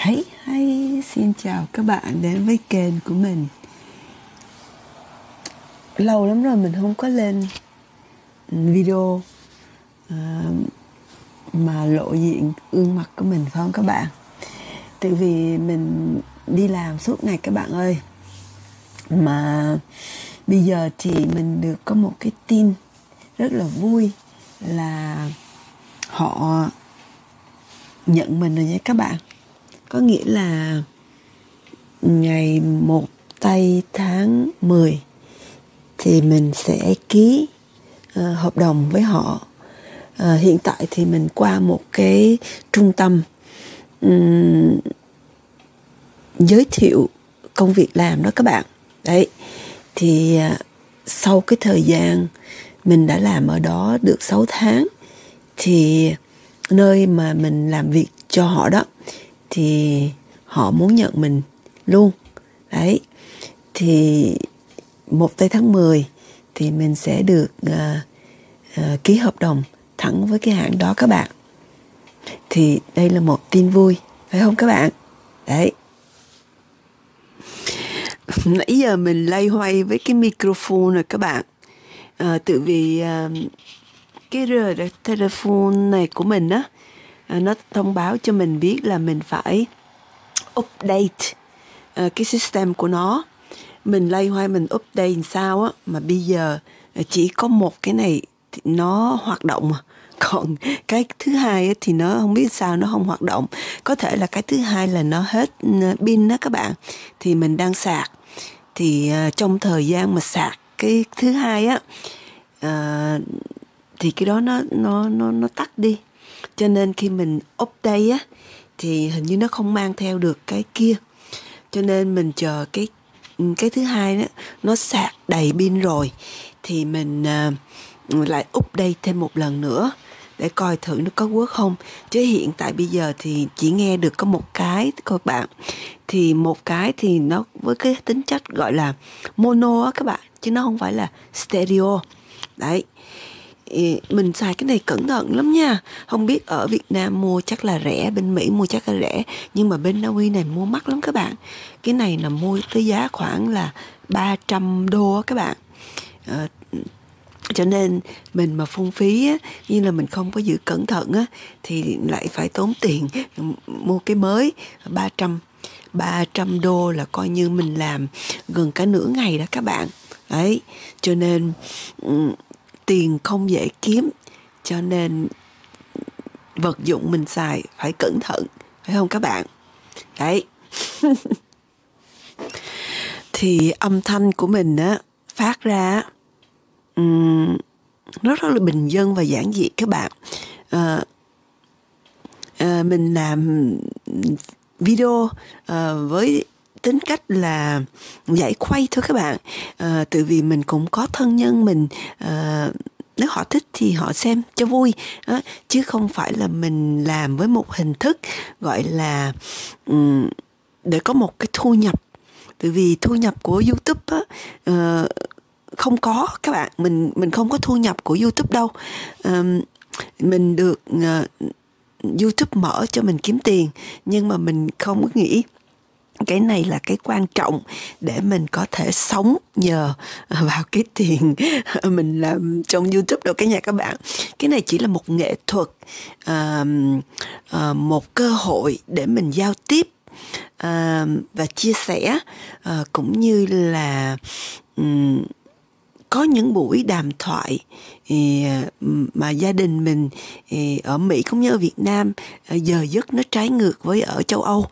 Hey, hay, xin chào các bạn đến với kênh của mình. Lâu lắm rồi mình không có lên video mà lộ diện gương mặt của mình, phải không các bạn? Tại vì mình đi làm suốt ngày các bạn ơi. Mà bây giờ thì mình được có một cái tin rất là vui là họ nhận mình rồi nha các bạn. Có nghĩa là ngày 1 tây tháng 10 thì mình sẽ ký hợp đồng với họ. Hiện tại thì mình qua một cái trung tâm giới thiệu công việc làm đó các bạn. Đấy, thì sau cái thời gian mình đã làm ở đó được 6 tháng thì nơi mà mình làm việc cho họ đó thì họ muốn nhận mình luôn. Đấy, thì 1 tây tháng 10 thì mình sẽ được ký hợp đồng thẳng với cái hãng đó các bạn. Thì đây là một tin vui, phải không các bạn? Đấy. Nãy giờ mình loay hoay với cái microphone rồi các bạn. Tự vì cái rờ telephone này của mình á, nó thông báo cho mình biết là mình phải update cái system của nó. Mình loay hoay mình update làm sao á, mà bây giờ chỉ có một cái này thì nó hoạt động mà. Còn cái thứ hai á, thì nó không biết sao nó không hoạt động. Có thể là cái thứ hai là nó hết pin đó các bạn. Thì mình đang sạc. Thì trong thời gian mà sạc cái thứ hai á, thì cái đó nó tắt đi. Cho nên khi mình update á thì hình như nó không mang theo được cái kia. Cho nên mình chờ cái thứ hai đó nó sạc đầy pin rồi thì mình lại update thêm một lần nữa để coi thử nó có work không. Chứ hiện tại bây giờ thì chỉ nghe được có một cái các bạn. Thì một cái thì nó với cái tính chất gọi là mono á các bạn, chứ nó không phải là stereo. Đấy, mình xài cái này cẩn thận lắm nha. Không biết ở Việt Nam mua chắc là rẻ, bên Mỹ mua chắc là rẻ, nhưng mà bên Na Uy này mua mắc lắm các bạn. Cái này là mua tới giá khoảng là $300 các bạn. Cho nên mình mà phung phí á, như là mình không có giữ cẩn thận á, thì lại phải tốn tiền mua cái mới. $300 là coi như mình làm gần cả nửa ngày đó các bạn. Đấy, cho nên tiền không dễ kiếm, cho nên vật dụng mình xài phải cẩn thận, phải không các bạn? Đấy. Thì âm thanh của mình á phát ra nó rất là bình dân và giản dị các bạn. Mình làm video với tính cách là giải khuây thôi các bạn. Tự vì mình cũng có thân nhân mình, nếu họ thích thì họ xem cho vui, chứ không phải là mình làm với một hình thức gọi là để có một cái thu nhập. Tại vì thu nhập của YouTube á, không có các bạn, mình không có thu nhập của YouTube đâu. Mình được YouTube mở cho mình kiếm tiền, nhưng mà mình không có nghĩ cái này là cái quan trọng để mình có thể sống nhờ vào cái tiền mình làm trong YouTube đâu cả nhà các bạn. Cái này chỉ là một nghệ thuật, một cơ hội để mình giao tiếp và chia sẻ, cũng như là có những buổi đàm thoại mà gia đình mình ở Mỹ cũng như ở Việt Nam giờ giấc nó trái ngược với ở châu Âu.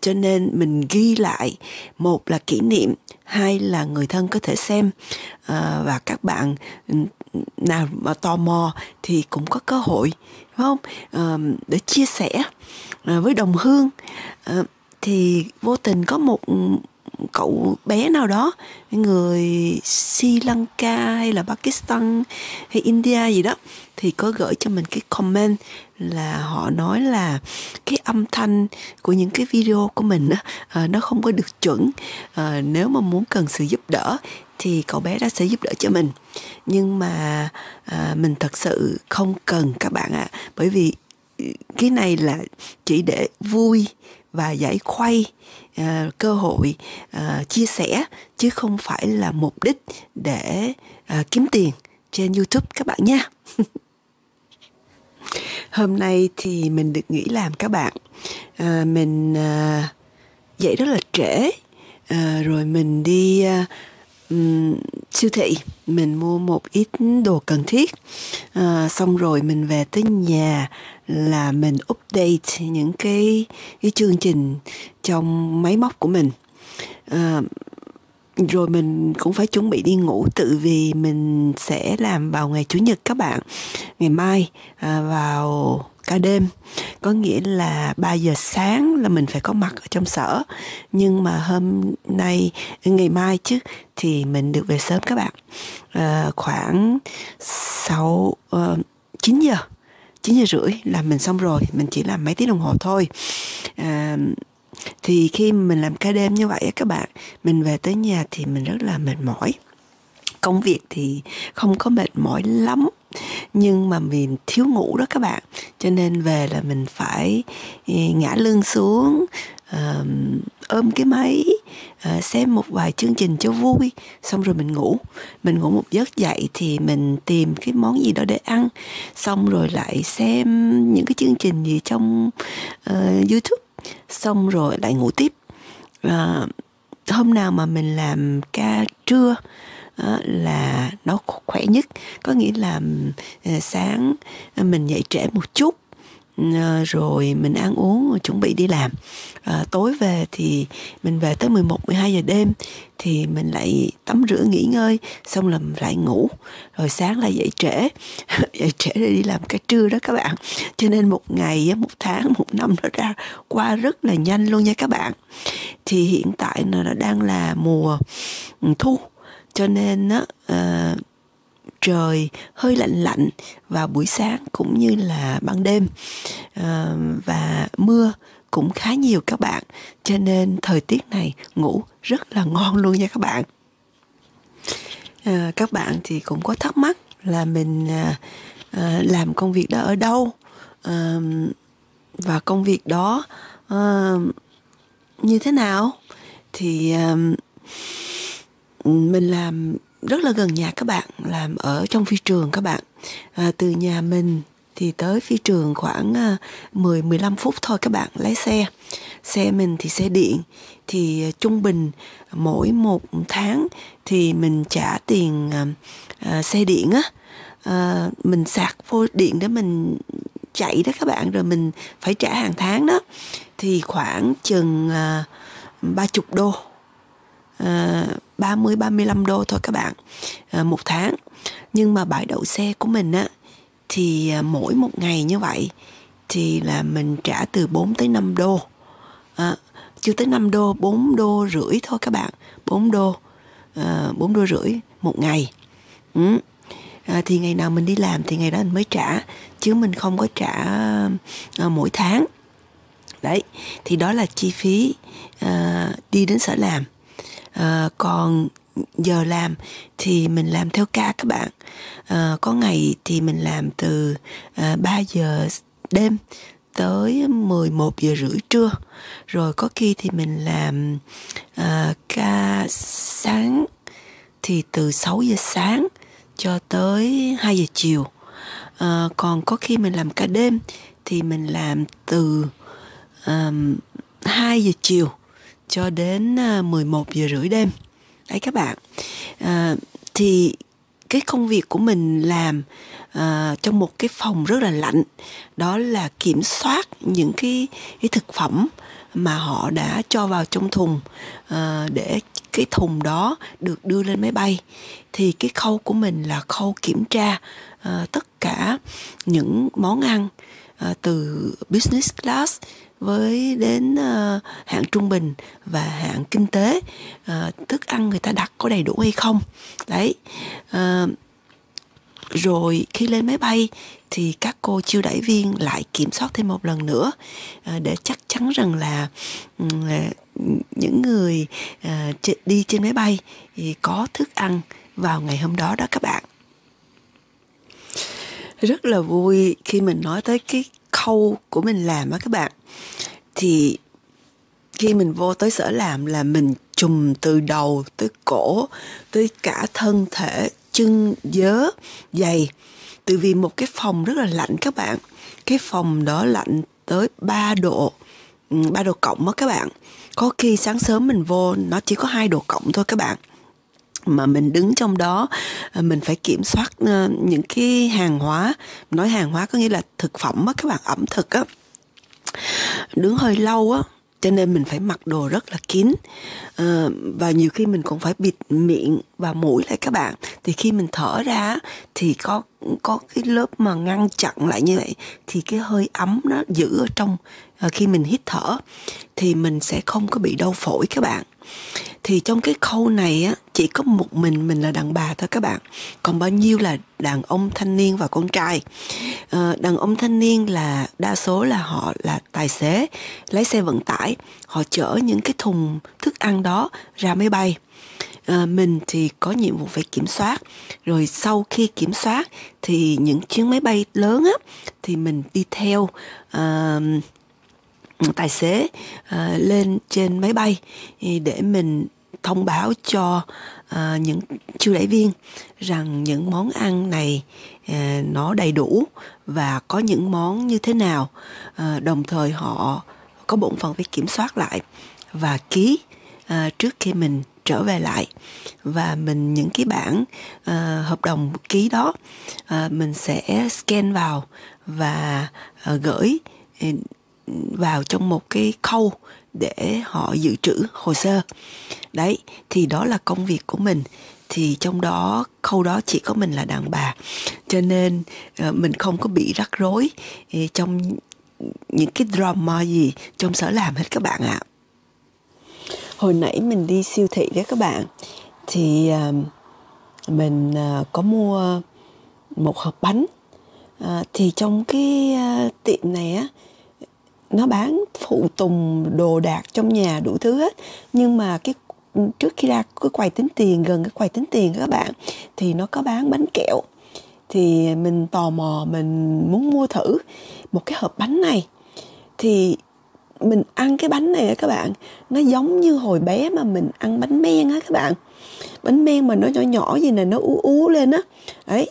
Cho nên mình ghi lại, một là kỷ niệm, hai là người thân có thể xem, và các bạn nào mà tò mò thì cũng có cơ hội, phải không? Để chia sẻ với đồng hương. Thì vô tình có một cậu bé nào đó, người Sri Lanka hay là Pakistan hay India gì đó, thì có gửi cho mình cái comment là họ nói là cái âm thanh của những cái video của mình á, nó không có được chuẩn. Nếu mà muốn cần sự giúp đỡ thì cậu bé đó sẽ giúp đỡ cho mình. Nhưng mà mình thật sự không cần các bạn ạ. Bởi vì cái này là chỉ để vui và giải khuây cơ hội chia sẻ, chứ không phải là mục đích để kiếm tiền trên YouTube các bạn nha. Hôm nay thì mình được nghỉ làm các bạn. Mình dậy rất là trễ, rồi mình đi siêu thị, mình mua một ít đồ cần thiết, xong rồi mình về tới nhà là mình update những cái chương trình trong máy móc của mình. Rồi mình cũng phải chuẩn bị đi ngủ, tự vì mình sẽ làm vào ngày Chủ nhật các bạn. Ngày mai vào ca đêm, có nghĩa là 3 giờ sáng là mình phải có mặt ở trong sở. Nhưng mà hôm nay, ngày mai chứ, thì mình được về sớm các bạn. Khoảng 9 giờ 9 giờ rưỡi là mình xong rồi. Mình chỉ làm mấy tiếng đồng hồ thôi. Thì khi mình làm ca đêm như vậy các bạn, mình về tới nhà thì mình rất là mệt mỏi. Công việc thì không có mệt mỏi lắm, nhưng mà mình thiếu ngủ đó các bạn, cho nên về là mình phải ngã lưng xuống, ôm cái máy, xem một vài chương trình cho vui, xong rồi mình ngủ một giấc. Dậy thì mình tìm cái món gì đó để ăn, xong rồi lại xem những cái chương trình gì trong YouTube, xong rồi lại ngủ tiếp. Hôm nào mà mình làm ca trưa là nó khỏe nhất, có nghĩa là sáng mình dậy trễ một chút, rồi mình ăn uống chuẩn bị đi làm. Tối về thì mình về tới 11-12 giờ đêm thì mình lại tắm rửa nghỉ ngơi, xong là lại ngủ, rồi sáng lại dậy trễ dậy trễ để đi làm ca trưa đó các bạn. Cho nên một ngày, một tháng, một năm nó ra qua rất là nhanh luôn nha các bạn. Thì hiện tại nó đang là mùa thu, cho nên trời hơi lạnh lạnh vào buổi sáng cũng như là ban đêm, và mưa cũng khá nhiều các bạn, cho nên thời tiết này ngủ rất là ngon luôn nha các bạn. Các bạn thì cũng có thắc mắc là mình làm công việc đó ở đâu, và công việc đó như thế nào. Thì mình làm rất là gần nhà các bạn, làm ở trong phi trường các bạn. Từ nhà mình thì tới phi trường khoảng 10-15 phút thôi các bạn, lái xe. Xe mình thì xe điện, thì trung bình mỗi một tháng thì mình trả tiền xe điện á, mình sạc vô điện để mình chạy đó các bạn, rồi mình phải trả hàng tháng đó, thì khoảng chừng 30 đô, 30-35 đô thôi các bạn, một tháng. Nhưng mà bãi đậu xe của mình á, thì mỗi một ngày như vậy thì là mình trả từ 4-5 đô, chưa tới 5 đô, 4 đô rưỡi thôi các bạn, 4 đô 4 đô rưỡi một ngày. Thì ngày nào mình đi làm thì ngày đó mình mới trả, chứ mình không có trả mỗi tháng. Đấy, thì đó là chi phí đi đến sở làm. Còn giờ làm thì mình làm theo ca các bạn. Có ngày thì mình làm từ 3 giờ đêm tới 11 giờ rưỡi trưa. Rồi có khi thì mình làm ca sáng thì từ 6 giờ sáng cho tới 2 giờ chiều. Còn có khi mình làm ca đêm thì mình làm từ 2 giờ chiều cho đến 11 giờ rưỡi đêm. Đấy các bạn. Thì cái công việc của mình làm trong một cái phòng rất là lạnh, đó là kiểm soát những cái thực phẩm mà họ đã cho vào trong thùng, để cái thùng đó được đưa lên máy bay. Thì cái khâu của mình là khâu kiểm tra tất cả những món ăn, từ business class với đến hạng trung bình và hạng kinh tế, thức ăn người ta đặt có đầy đủ hay không. Đấy. Rồi khi lên máy bay thì các cô chiêu đãi viên lại kiểm soát thêm một lần nữa, để chắc chắn rằng là những người đi trên máy bay thì có thức ăn vào ngày hôm đó đó các bạn. Rất là vui khi mình nói tới cái khâu của mình làm á các bạn, thì khi mình vô tới sở làm là mình chùm từ đầu tới cổ, tới cả thân thể, chân, vớ, giày. Từ vì một cái phòng rất là lạnh các bạn. Cái phòng đó lạnh tới 3 độ, 3 độ cộng á các bạn. Có khi sáng sớm mình vô nó chỉ có 2 độ cộng thôi các bạn. Mà mình đứng trong đó, mình phải kiểm soát những cái hàng hóa. Nói hàng hóa có nghĩa là thực phẩm á các bạn, ẩm thực á. Đứng hơi lâu á, cho nên mình phải mặc đồ rất là kín, và nhiều khi mình cũng phải bịt miệng và mũi lại các bạn. Thì khi mình thở ra thì có cái lớp mà ngăn chặn lại như vậy, thì cái hơi ấm nó giữ ở trong. Khi mình hít thở thì mình sẽ không có bị đau phổi các bạn. Thì trong cái khâu này á, chỉ có một mình là đàn bà thôi các bạn. Còn bao nhiêu là đàn ông thanh niên và con trai. Đàn ông thanh niên là đa số là họ là tài xế, lái xe vận tải. Họ chở những cái thùng thức ăn đó ra máy bay. Mình thì có nhiệm vụ phải kiểm soát. Rồi sau khi kiểm soát thì những chuyến máy bay lớn á, thì mình đi theo tài xế lên trên máy bay để mình thông báo cho những chiêu đãi viên rằng những món ăn này nó đầy đủ và có những món như thế nào. Đồng thời họ có bổn phận phải kiểm soát lại và ký trước khi mình trở về lại. Và mình những cái bản hợp đồng ký đó mình sẽ scan vào và gửi vào trong một cái khâu để họ dự trữ hồ sơ. Đấy, thì đó là công việc của mình. Thì trong đó, khâu đó chỉ có mình là đàn bà, cho nên mình không có bị rắc rối trong những cái drama gì trong sở làm hết các bạn ạ. Hồi nãy mình đi siêu thị đấy các bạn, thì mình có mua một hộp bánh. Thì trong cái tiệm này á, nó bán phụ tùng đồ đạc trong nhà đủ thứ hết. Nhưng mà trước khi ra cái quầy tính tiền, gần cái quầy tính tiền các bạn, thì nó có bán bánh kẹo. Thì mình tò mò, mình muốn mua thử một cái hộp bánh này. Thì mình ăn cái bánh này các bạn, nó giống như hồi bé mà mình ăn bánh men á các bạn. Bánh men mà nó nhỏ nhỏ gì này, nó ú ú lên á. Đấy,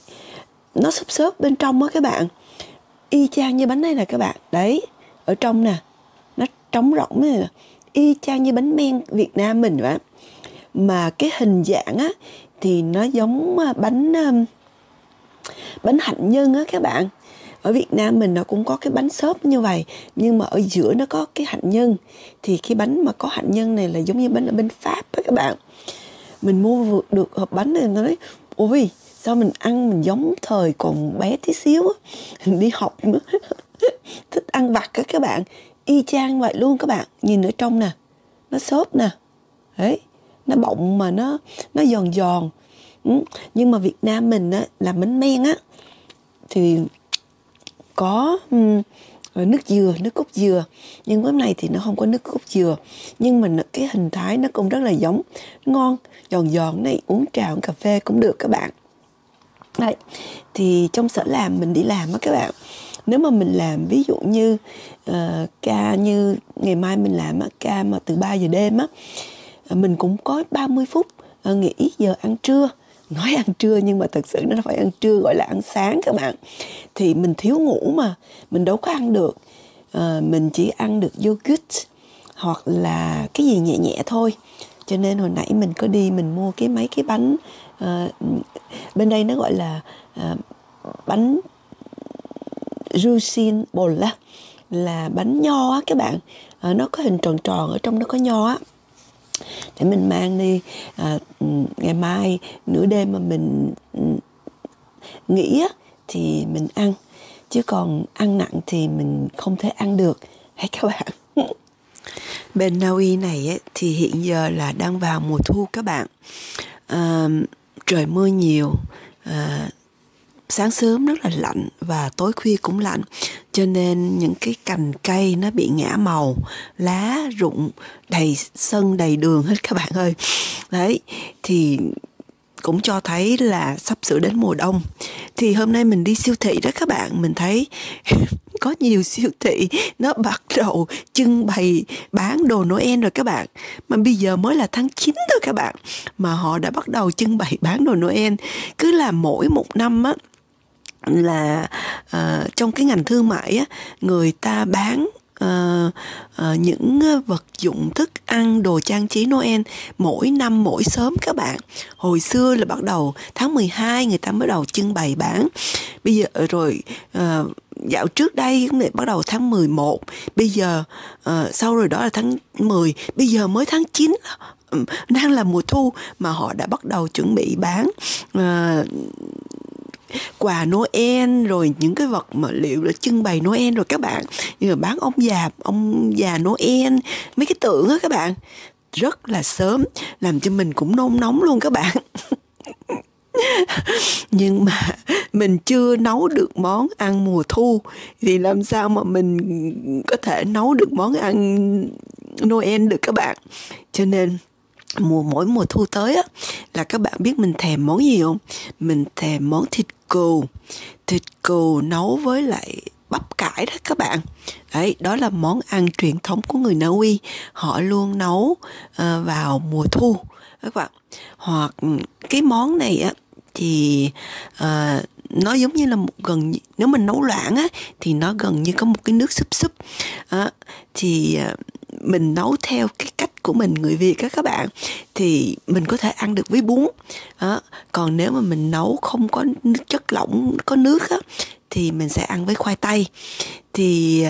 nó xốp xốp bên trong á các bạn. Y chang như bánh này nè các bạn. Đấy, ở trong nè, nó trống rỗng này nè, y chang như bánh men Việt Nam mình vậy. Mà cái hình dạng á thì nó giống bánh hạnh nhân á các bạn. Ở Việt Nam mình nó cũng có cái bánh xốp như vậy, nhưng mà ở giữa nó có cái hạnh nhân. Thì cái bánh mà có hạnh nhân này là giống như bánh ở bên Pháp á các bạn. Mình mua được hộp bánh này, nó nói ôi sao mình ăn mình giống thời còn bé tí xíu á, mình đi học nữa. Thích ăn vặt á các bạn. Y chang vậy luôn các bạn. Nhìn ở trong nè, nó xốp nè, đấy, nó bọng mà nó giòn giòn. Nhưng mà Việt Nam mình á, làm bánh men á thì có nước dừa, nước cốt dừa. Nhưng cái này thì nó không có nước cốt dừa, nhưng mà cái hình thái nó cũng rất là giống, ngon, giòn giòn này, uống trà uống cà phê cũng được các bạn. Đấy, thì trong sở làm mình đi làm á các bạn, nếu mà mình làm ví dụ như ca như ngày mai mình làm ca mà từ 3 giờ đêm á, mình cũng có 30 phút nghỉ giờ ăn trưa. Nói ăn trưa nhưng mà thật sự nó phải ăn trưa, gọi là ăn sáng các bạn. Thì mình thiếu ngủ mà, mình đâu có ăn được. Mình chỉ ăn được yogurt hoặc là cái gì nhẹ nhẹ thôi. Cho nên hồi nãy mình có đi mình mua mấy cái bánh, bên đây nó gọi là bánh Rusin bol á, là bánh nho á các bạn. Nó có hình tròn tròn, ở trong nó có nho á, để mình mang đi. Ngày mai nửa đêm mà mình nghỉ á, thì mình ăn. Chứ còn ăn nặng thì mình không thể ăn được. Hay các bạn. Bên Na Uy này ấy, thì hiện giờ là đang vào mùa thu các bạn. Trời mưa nhiều, sáng sớm rất là lạnh và tối khuya cũng lạnh, cho nên những cái cành cây nó bị ngã màu, lá rụng đầy sân đầy đường hết các bạn ơi. Đấy, thì cũng cho thấy là sắp sửa đến mùa đông. Thì hôm nay mình đi siêu thị đó các bạn, mình thấy có nhiều siêu thị nó bắt đầu trưng bày bán đồ Noel rồi các bạn. Mà bây giờ mới là tháng 9 thôi các bạn, mà họ đã bắt đầu trưng bày bán đồ Noel. Cứ là mỗi một năm á, là trong cái ngành thương mại á, người ta bán những vật dụng thức ăn, đồ trang trí Noel mỗi năm mỗi sớm các bạn. Hồi xưa là bắt đầu tháng 12 người ta mới đầu trưng bày bán. Bây giờ rồi dạo trước đây cũng bắt đầu tháng 11. Bây giờ sau rồi đó là tháng 10. Bây giờ mới tháng 9, đang là mùa thu mà họ đã bắt đầu chuẩn bị bán quà Noel, rồi những cái vật mà liệu là trưng bày Noel rồi các bạn, như là bán ông già Noel, mấy cái tượng á các bạn, rất là sớm, làm cho mình cũng nôn nóng luôn các bạn. Nhưng mà mình chưa nấu được món ăn mùa thu thì làm sao mà mình có thể nấu được món ăn Noel được các bạn. Cho nên mỗi mùa thu tới á, là các bạn biết mình thèm món gì không? Mình thèm món thịt cừu nấu với lại bắp cải đó các bạn. Đấy, đó là món ăn truyền thống của người Na Uy. Họ luôn nấu vào mùa thu các bạn. Hoặc cái món này á thì nó giống như là nếu mình nấu loãng á thì nó gần như có một cái nước súp thì mình nấu theo cái cách của mình, người Việt các bạn, thì mình có thể ăn được với bún. Còn nếu mà mình nấu không có chất lỏng, có nước á, thì mình sẽ ăn với khoai tây. Thì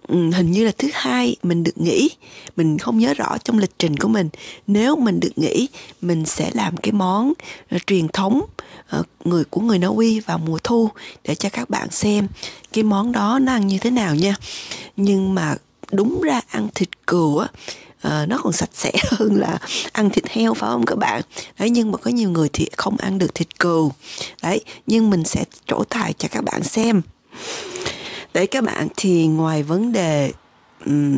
hình như là thứ hai mình được nghỉ, mình không nhớ rõ trong lịch trình của mình. Nếu mình được nghỉ, mình sẽ làm cái món truyền thống của người Na Uy vào mùa thu để cho các bạn xem cái món đó nó ăn như thế nào nha. Nhưng mà đúng ra ăn thịt cừu á, nó còn sạch sẽ hơn là ăn thịt heo, phải không các bạn? Đấy, nhưng mà có nhiều người thì không ăn được thịt cừu. Đấy, nhưng mình sẽ trổ tài cho các bạn xem. Đấy các bạn, thì ngoài vấn đề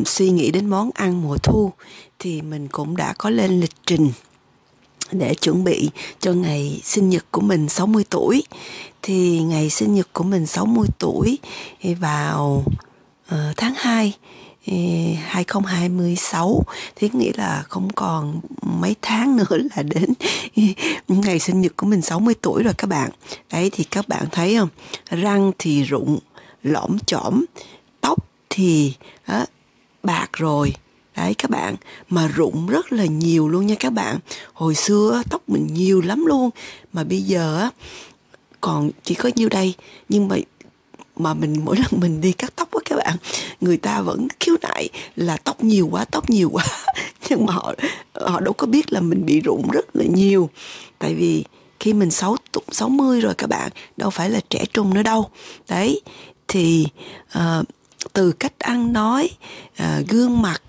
suy nghĩ đến món ăn mùa thu thì mình cũng đã có lên lịch trình để chuẩn bị cho ngày sinh nhật của mình 60 tuổi. Thì ngày sinh nhật của mình 60 tuổi vào tháng 2 2026, thì nghĩa là không còn mấy tháng nữa là đến ngày sinh nhật của mình 60 tuổi rồi các bạn. Đấy, thì các bạn thấy không, răng thì rụng lõm chõm, tóc thì bạc rồi. Đấy các bạn, mà rụng rất là nhiều luôn nha các bạn. Hồi xưa tóc mình nhiều lắm luôn, mà bây giờ còn chỉ có nhiêu đây. Nhưng mà mình mỗi lần mình đi cắt tóc á các bạn, người ta vẫn khiếu nại là tóc nhiều quá. Nhưng mà họ đâu có biết là mình bị rụng rất là nhiều. Tại vì khi mình 60 rồi các bạn, đâu phải là trẻ trung nữa đâu. Đấy, thì từ cách ăn nói, gương mặt,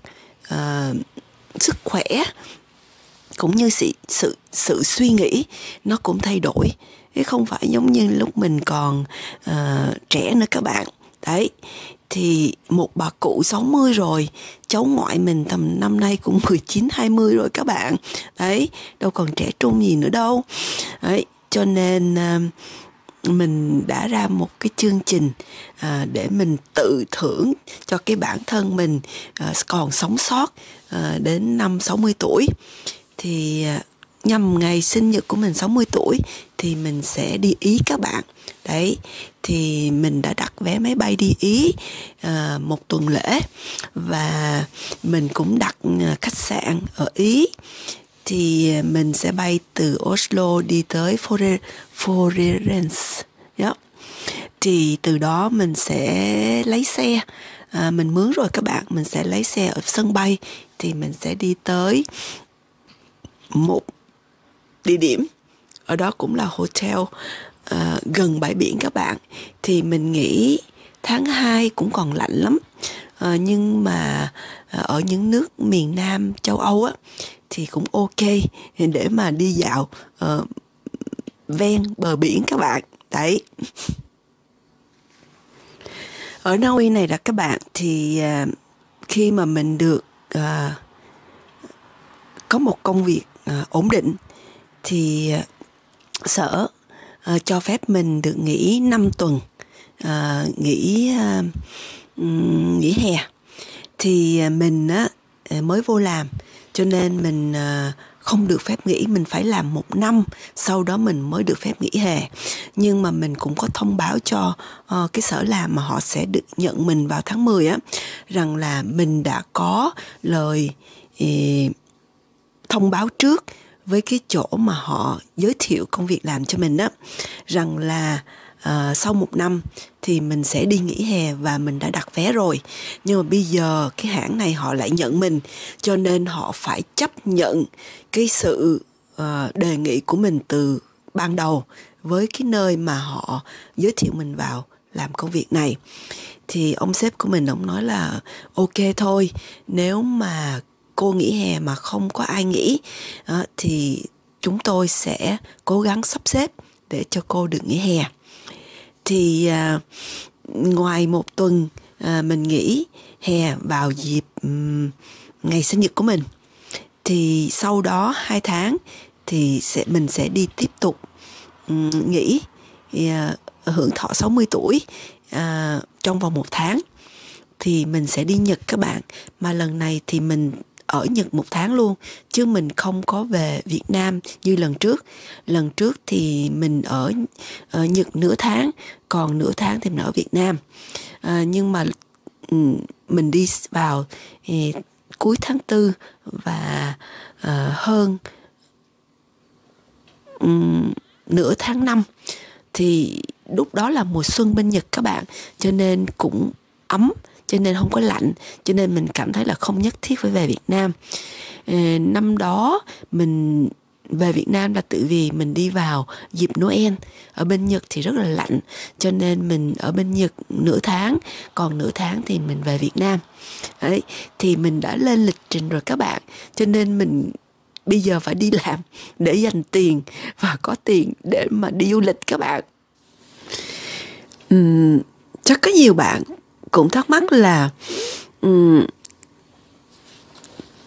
sức khỏe cũng như sự suy nghĩ nó cũng thay đổi. Chứ không phải giống như lúc mình còn trẻ nữa các bạn. Đấy, thì một bà cụ 60 rồi, cháu ngoại mình tầm năm nay cũng 19-20 rồi các bạn. Đấy, đâu còn trẻ trung gì nữa đâu. Đấy, cho nên mình đã ra một cái chương trình để mình tự thưởng cho cái bản thân mình còn sống sót đến năm 60 tuổi. Thì nhằm ngày sinh nhật của mình 60 tuổi thì mình sẽ đi Ý các bạn. Đấy, thì mình đã đặt vé máy bay đi Ý một tuần lễ, và mình cũng đặt khách sạn ở Ý. Thì mình sẽ bay từ Oslo đi tới Florence. Yep. Thì từ đó mình sẽ lấy xe, mình mướn rồi các bạn, mình sẽ lấy xe ở sân bay. Thì mình sẽ đi tới một địa điểm, ở đó cũng là hotel gần bãi biển các bạn. Thì mình nghĩ tháng 2 cũng còn lạnh lắm, nhưng mà ở những nước miền Nam châu Âu thì cũng ok để mà đi dạo ven bờ biển các bạn. Đấy, ở Na Uy này là các bạn, thì khi mà mình được có một công việc ổn định thì sở cho phép mình được nghỉ 5 tuần nghỉ hè. Thì mình mới vô làm, cho nên mình không được phép nghỉ, mình phải làm 1 năm, sau đó mình mới được phép nghỉ hè. Nhưng mà mình cũng có thông báo cho cái sở làm mà họ sẽ được nhận mình vào tháng 10 á, rằng là mình đã có lời thông báo trước với cái chỗ mà họ giới thiệu công việc làm cho mình á, rằng là sau 1 năm thì mình sẽ đi nghỉ hè, và mình đã đặt vé rồi. Nhưng mà bây giờ cái hãng này họ lại nhận mình, cho nên họ phải chấp nhận cái sự đề nghị của mình từ ban đầu với cái nơi mà họ giới thiệu mình vào làm công việc này. Thì ông sếp của mình, ông nói là ok thôi, nếu mà cô nghỉ hè mà không có ai nghỉ thì chúng tôi sẽ cố gắng sắp xếp để cho cô được nghỉ hè. Thì ngoài 1 tuần mình nghỉ hè vào dịp ngày sinh nhật của mình, thì sau đó 2 tháng thì mình sẽ đi tiếp tục nghỉ hưởng thọ 60 tuổi trong vòng 1 tháng. Thì mình sẽ đi Nhật các bạn, mà lần này thì mình ở Nhật 1 tháng luôn, chứ mình không có về Việt Nam như lần trước. Lần trước thì mình ở Nhật nửa tháng, còn nửa tháng thì mình ở Việt Nam. Nhưng mà mình đi vào cuối tháng 4 và hơn nửa tháng 5, thì lúc đó là mùa xuân bên Nhật các bạn, cho nên cũng ấm, cho nên không có lạnh, cho nên mình cảm thấy là không nhất thiết phải về Việt Nam. Năm đó mình về Việt Nam là tự vì mình đi vào dịp Noel. Ở bên Nhật thì rất là lạnh, cho nên mình ở bên Nhật nửa tháng, còn nửa tháng thì mình về Việt Nam. Đấy, thì mình đã lên lịch trình rồi các bạn, cho nên mình bây giờ phải đi làm để dành tiền và có tiền để mà đi du lịch các bạn. Chắc có nhiều bạn cũng thắc mắc là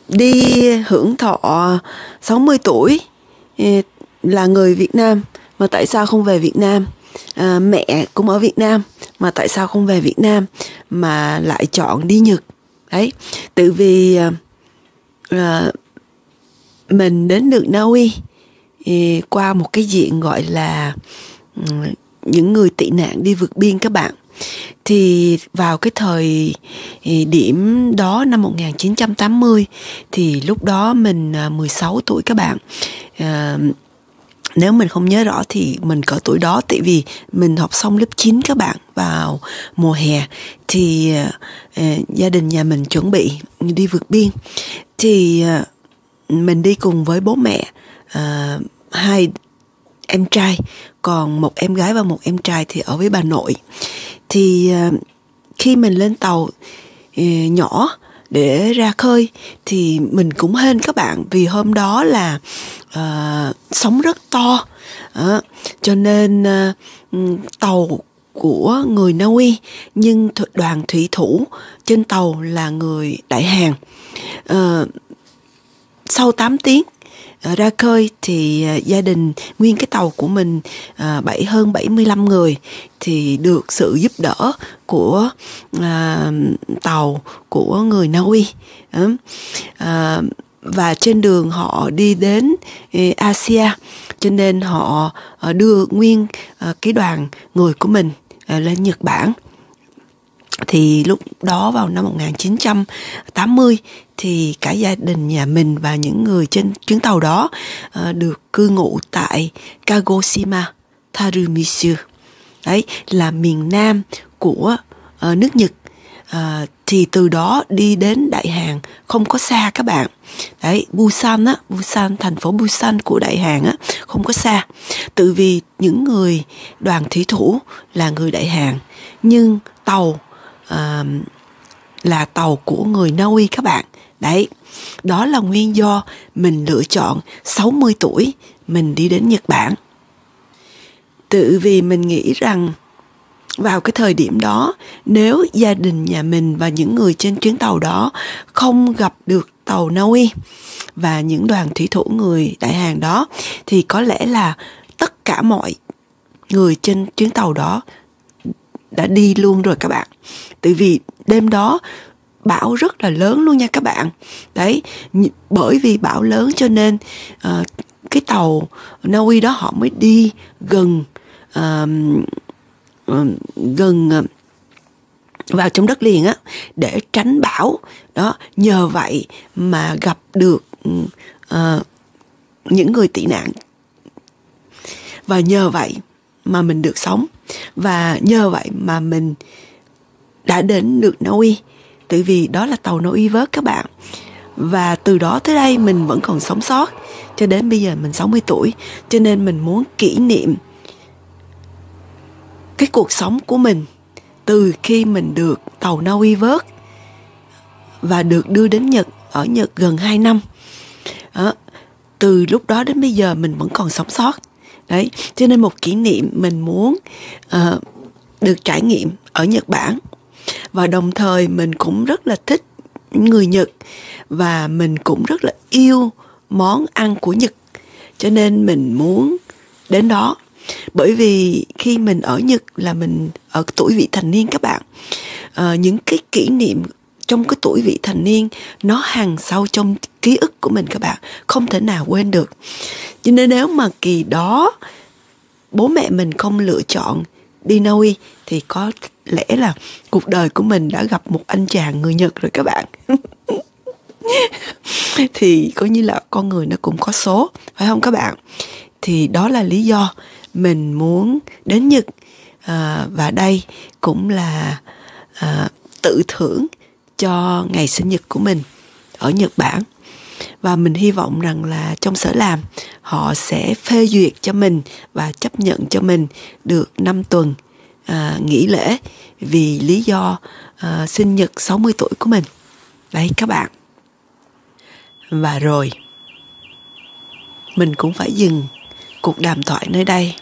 đi hưởng thọ 60 tuổi là người Việt Nam mà tại sao không về Việt Nam? Mẹ cũng ở Việt Nam mà tại sao không về Việt Nam mà lại chọn đi Nhật? Đấy, tự vì mình đến được Na Uy qua một cái diện gọi là những người tị nạn đi vượt biên các bạn. Thì vào cái thời điểm đó năm 1980, thì lúc đó mình 16 tuổi các bạn. Nếu mình không nhớ rõ thì mình cỡ tuổi đó, tại vì mình học xong lớp 9 các bạn, vào mùa hè thì gia đình nhà mình chuẩn bị đi vượt biên. Thì mình đi cùng với bố mẹ, 2 em trai, còn 1 em gái và 1 em trai thì ở với bà nội. Thì khi mình lên tàu nhỏ để ra khơi thì mình cũng hên các bạn, vì hôm đó là sóng rất to, cho nên tàu của người Na Uy, nhưng đoàn thủy thủ trên tàu là người Đại Hàn. Sau 8 tiếng ra khơi thì gia đình nguyên cái tàu của mình hơn 75 người thì được sự giúp đỡ của tàu của người Na Uy. Và trên đường họ đi đến Asia, cho nên họ đưa nguyên cái đoàn người của mình lên Nhật Bản. Thì lúc đó vào năm 1980 thì cả gia đình nhà mình và những người trên chuyến tàu đó được cư ngụ tại Kagoshima Tarumisu. Đấy là miền nam của nước Nhật. Thì từ đó đi đến Đại Hàn không có xa các bạn. Đấy, Busan, thành phố Busan của Đại Hàn á, không có xa. Tự vì những người đoàn thủy thủ là người Đại Hàn, nhưng tàu là tàu của người Na Uy các bạn. Đấy, đó là nguyên do mình lựa chọn 60 tuổi mình đi đến Nhật Bản. Tự vì mình nghĩ rằng vào cái thời điểm đó, nếu gia đình nhà mình và những người trên chuyến tàu đó không gặp được tàu Na Uy và những đoàn thủy thủ người Đại Hàn đó, thì có lẽ là tất cả mọi người trên chuyến tàu đó đã đi luôn rồi các bạn. Tại vì đêm đó bão rất là lớn luôn nha các bạn. Đấy, bởi vì bão lớn cho nên cái tàu Na Uy đó họ mới đi gần vào trong đất liền á, để tránh bão đó. Nhờ vậy mà gặp được những người tị nạn, và nhờ vậy mà mình được sống, và nhờ vậy mà mình đã đến được Na Uy. Tại vì đó là tàu Na Uy vớt các bạn. Và từ đó tới đây mình vẫn còn sống sót cho đến bây giờ mình 60 tuổi. Cho nên mình muốn kỷ niệm cái cuộc sống của mình từ khi mình được tàu Na Uy vớt và được đưa đến Nhật, ở Nhật gần 2 năm. Từ lúc đó đến bây giờ mình vẫn còn sống sót. Đấy, cho nên một kỷ niệm mình muốn được trải nghiệm ở Nhật Bản. Và đồng thời mình cũng rất là thích người Nhật, và mình cũng rất là yêu món ăn của Nhật. Cho nên mình muốn đến đó. Bởi vì khi mình ở Nhật là mình ở tuổi vị thành niên các bạn. Những cái kỷ niệm trong cái tuổi vị thành niên nó hằn sâu trong ký ức của mình các bạn, không thể nào quên được. Cho nên nếu mà kỳ đó bố mẹ mình không lựa chọn đi Na Uy thì có lẽ là cuộc đời của mình đã gặp một anh chàng người Nhật rồi các bạn. Thì coi như là con người nó cũng có số, phải không các bạn? Thì đó là lý do mình muốn đến Nhật. Và đây cũng là tự thưởng cho ngày sinh nhật của mình ở Nhật Bản. Và mình hy vọng rằng là trong sở làm họ sẽ phê duyệt cho mình và chấp nhận cho mình được 5 tuần nghỉ lễ vì lý do sinh nhật 60 tuổi của mình. Đấy các bạn. Và rồi mình cũng phải dừng cuộc đàm thoại nơi đây.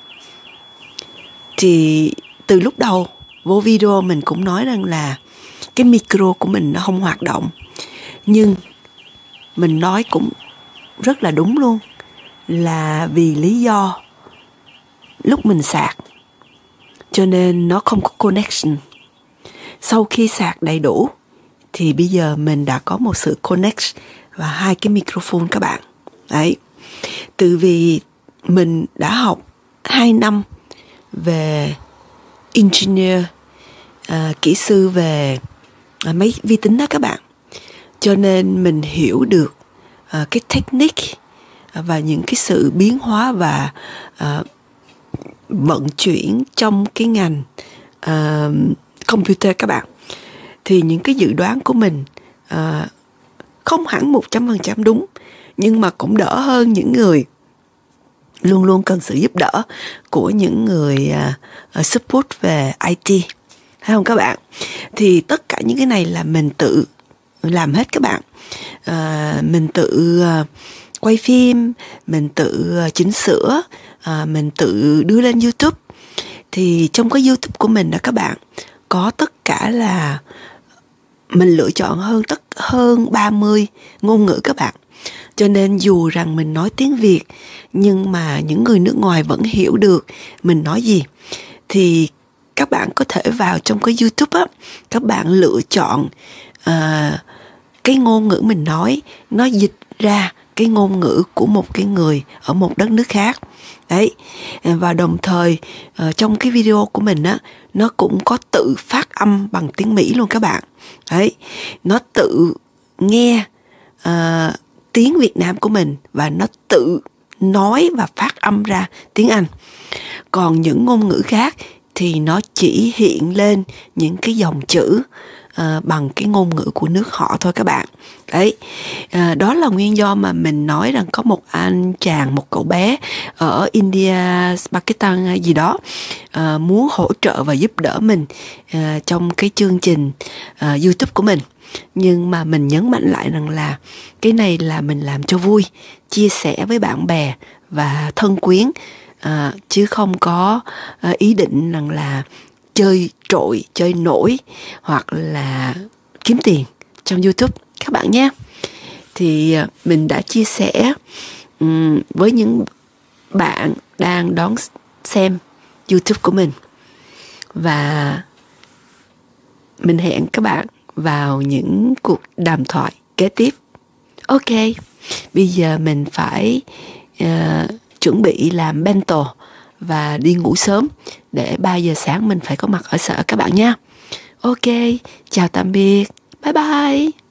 Thì từ lúc đầu vô video mình cũng nói rằng là cái micro của mình nó không hoạt động. Nhưng mình nói cũng rất là đúng luôn, là vì lý do lúc mình sạc cho nên nó không có connection. Sau khi sạc đầy đủ thì bây giờ mình đã có một sự connect và 2 cái microphone các bạn. Đấy. Từ vì mình đã học 2 năm về engineer, kỹ sư về máy vi tính đó các bạn. Cho nên mình hiểu được cái technique và những cái sự biến hóa và vận chuyển trong cái ngành computer các bạn. Thì những cái dự đoán của mình không hẳn 100% đúng, nhưng mà cũng đỡ hơn những người luôn luôn cần sự giúp đỡ của những người support về IT. Thấy không các bạn? Thì tất cả những cái này là mình tự làm hết các bạn. Mình tự quay phim, mình tự chỉnh sửa, mình tự đưa lên YouTube. Thì trong cái YouTube của mình đó các bạn, có tất cả là mình lựa chọn hơn 30 ngôn ngữ các bạn. Cho nên dù rằng mình nói tiếng Việt, nhưng mà những người nước ngoài vẫn hiểu được mình nói gì. Thì các bạn có thể vào trong cái YouTube á, các bạn lựa chọn cái ngôn ngữ mình nói, nó dịch ra cái ngôn ngữ của một cái người ở một đất nước khác. Đấy. Và đồng thời trong cái video của mình á, nó cũng có tự phát âm bằng tiếng Mỹ luôn các bạn. Đấy. Nó tự nghe tiếng Việt Nam của mình và nó tự nói và phát âm ra tiếng Anh. Còn những ngôn ngữ khác thì nó chỉ hiện lên những cái dòng chữ bằng cái ngôn ngữ của nước họ thôi các bạn. Đấy, đó là nguyên do mà mình nói rằng có một anh chàng, một cậu bé ở India, Pakistan hay gì đó muốn hỗ trợ và giúp đỡ mình trong cái chương trình YouTube của mình. Nhưng mà mình nhấn mạnh lại rằng là cái này là mình làm cho vui, chia sẻ với bạn bè và thân quyến, chứ không có ý định rằng là chơi trội, chơi nổi hoặc là kiếm tiền trong YouTube các bạn nhé. Thì mình đã chia sẻ với những bạn đang đón xem YouTube của mình, và mình hẹn các bạn vào những cuộc đàm thoại kế tiếp. Ok, bây giờ mình phải chuẩn bị làm bento và đi ngủ sớm để 3 giờ sáng mình phải có mặt ở sở các bạn nha. Ok, chào tạm biệt. Bye bye.